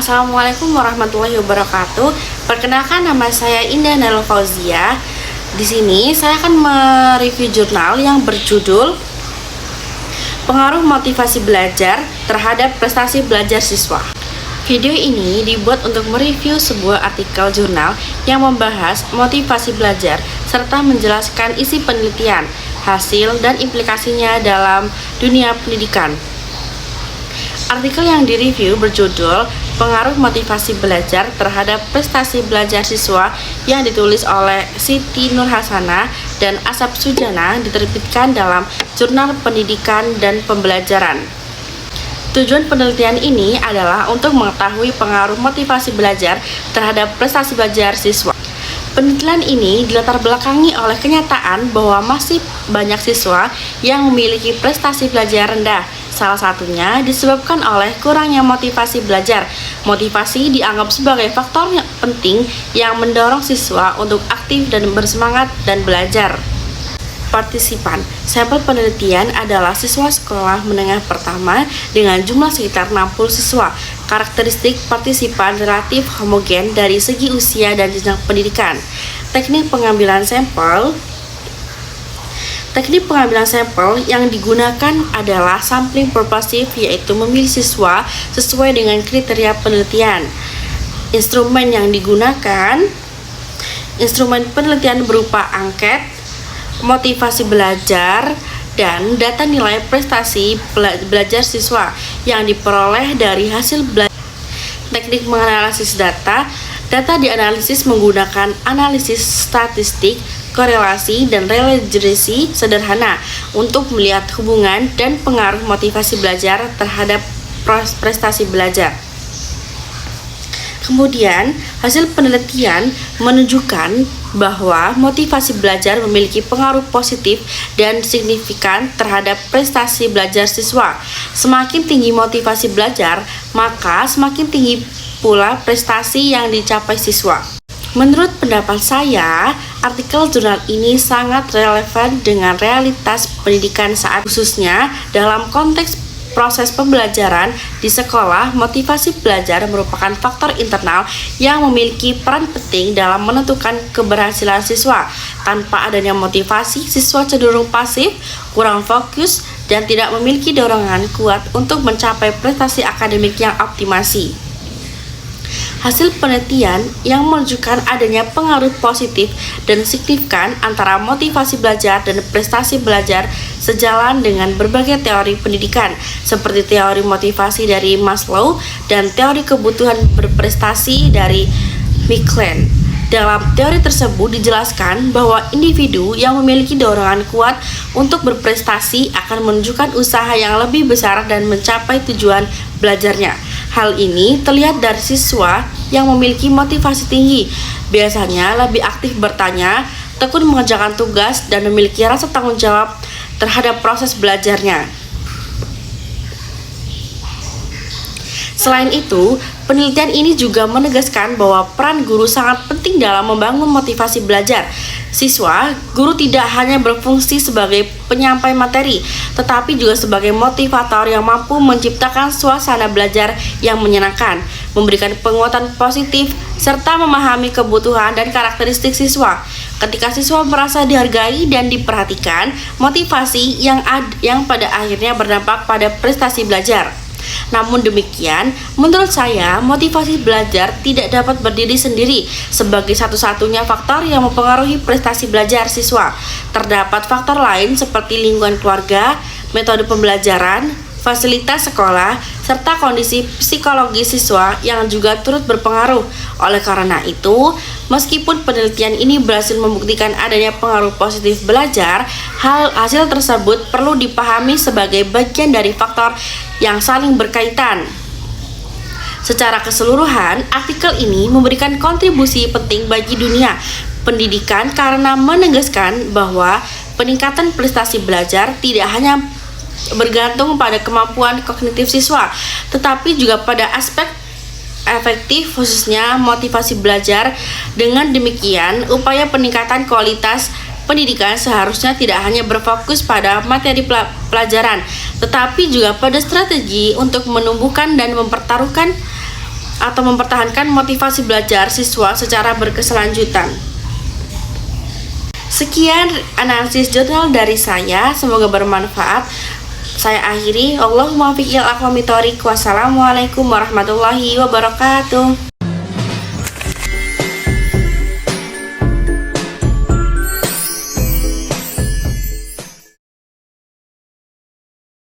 Assalamualaikum warahmatullahi wabarakatuh. Perkenalkan, nama saya Indah Nailul Fauzia. Di sini saya akan mereview jurnal yang berjudul Pengaruh Motivasi Belajar Terhadap Prestasi Belajar Siswa. Video ini dibuat untuk mereview sebuah artikel jurnal yang membahas motivasi belajar serta menjelaskan isi penelitian, hasil, dan implikasinya dalam dunia pendidikan. Artikel yang direview berjudul Pengaruh Motivasi Belajar Terhadap Prestasi Belajar Siswa yang ditulis oleh Siti Nurhasanah dan Asap Sujana diterbitkan dalam Jurnal Pendidikan dan Pembelajaran. Tujuan penelitian ini adalah untuk mengetahui pengaruh motivasi belajar terhadap prestasi belajar siswa. Penelitian ini dilatar belakangi oleh kenyataan bahwa masih banyak siswa yang memiliki prestasi belajar rendah. Salah satunya disebabkan oleh kurangnya motivasi belajar. Motivasi dianggap sebagai faktor yang penting yang mendorong siswa untuk aktif dan bersemangat dan belajar. Partisipan. Sampel penelitian adalah siswa sekolah menengah pertama dengan jumlah sekitar 60 siswa. Karakteristik partisipan relatif homogen dari segi usia dan jenjang pendidikan. Teknik pengambilan sampel yang digunakan adalah sampling purposive, yaitu memilih siswa sesuai dengan kriteria penelitian. Instrumen penelitian berupa angket, motivasi belajar, dan data nilai prestasi belajar siswa yang diperoleh dari hasil belajar. Teknik menganalisis data dianalisis menggunakan analisis statistik, korelasi, dan regresi sederhana untuk melihat hubungan dan pengaruh motivasi belajar terhadap prestasi belajar. Kemudian, hasil penelitian menunjukkan bahwa motivasi belajar memiliki pengaruh positif dan signifikan terhadap prestasi belajar siswa. Semakin tinggi motivasi belajar, maka semakin tinggi pula prestasi yang dicapai siswa. Menurut pendapat saya, artikel jurnal ini sangat relevan dengan realitas pendidikan saat, khususnya dalam konteks proses pembelajaran di sekolah. Motivasi belajar merupakan faktor internal yang memiliki peran penting dalam menentukan keberhasilan siswa. Tanpa adanya motivasi, siswa cenderung pasif, kurang fokus, dan tidak memiliki dorongan kuat untuk mencapai prestasi akademik yang optimasi. Hasil penelitian yang menunjukkan adanya pengaruh positif dan signifikan antara motivasi belajar dan prestasi belajar sejalan dengan berbagai teori pendidikan, seperti teori motivasi dari Maslow dan teori kebutuhan berprestasi dari Miklin. Dalam teori tersebut dijelaskan bahwa individu yang memiliki dorongan kuat untuk berprestasi akan menunjukkan usaha yang lebih besar dan mencapai tujuan belajarnya. Hal ini terlihat dari siswa yang memiliki motivasi tinggi, biasanya lebih aktif bertanya, tekun mengerjakan tugas, dan memiliki rasa tanggung jawab terhadap proses belajarnya. Selain itu, penelitian ini juga menegaskan bahwa peran guru sangat penting dalam membangun motivasi belajar siswa. Guru tidak hanya berfungsi sebagai penyampai materi, tetapi juga sebagai motivator yang mampu menciptakan suasana belajar yang menyenangkan, memberikan penguatan positif, serta memahami kebutuhan dan karakteristik siswa. Ketika siswa merasa dihargai dan diperhatikan, motivasi yang pada akhirnya berdampak pada prestasi belajar. Namun demikian, menurut saya, motivasi belajar tidak dapat berdiri sendiri sebagai satu-satunya faktor yang mempengaruhi prestasi belajar siswa. Terdapat faktor lain seperti lingkungan keluarga, metode pembelajaran, fasilitas sekolah, serta kondisi psikologis siswa yang juga turut berpengaruh. Oleh karena itu, meskipun penelitian ini berhasil membuktikan adanya pengaruh positif belajar, hasil tersebut perlu dipahami sebagai bagian dari faktor yang saling berkaitan. Secara keseluruhan, artikel ini memberikan kontribusi penting bagi dunia pendidikan karena menegaskan bahwa peningkatan prestasi belajar tidak hanya bergantung pada kemampuan kognitif siswa, tetapi juga pada aspek efektif, khususnya motivasi belajar. Dengan demikian, upaya peningkatan kualitas pendidikan seharusnya tidak hanya berfokus pada materi pelajaran, tetapi juga pada strategi untuk menumbuhkan dan mempertaruhkan atau mempertahankan motivasi belajar siswa secara berkeselanjutan. Sekian analisis jurnal dari saya, semoga bermanfaat. Saya akhiri, Allahumma fiqhil aqwami thoriq. Wassalamualaikum warahmatullahi wabarakatuh.